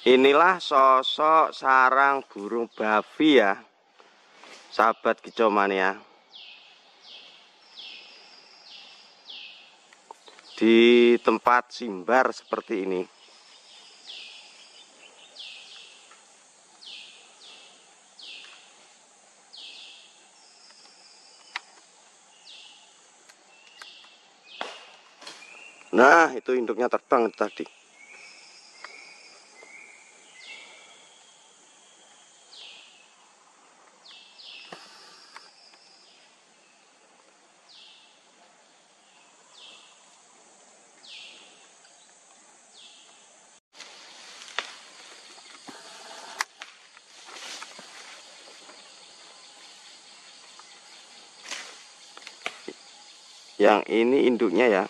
Inilah sosok sarang burung babi ya, sahabat Kicomania. Di tempat simbar seperti ini. Nah, itu induknya terbang tadi. Yang ini induknya ya.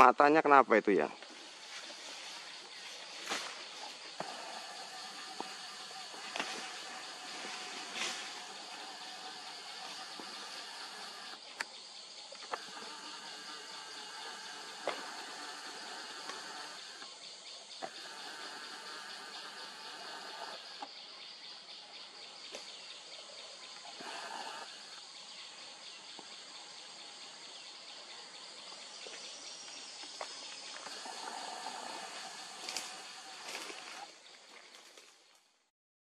Matanya kenapa itu ya?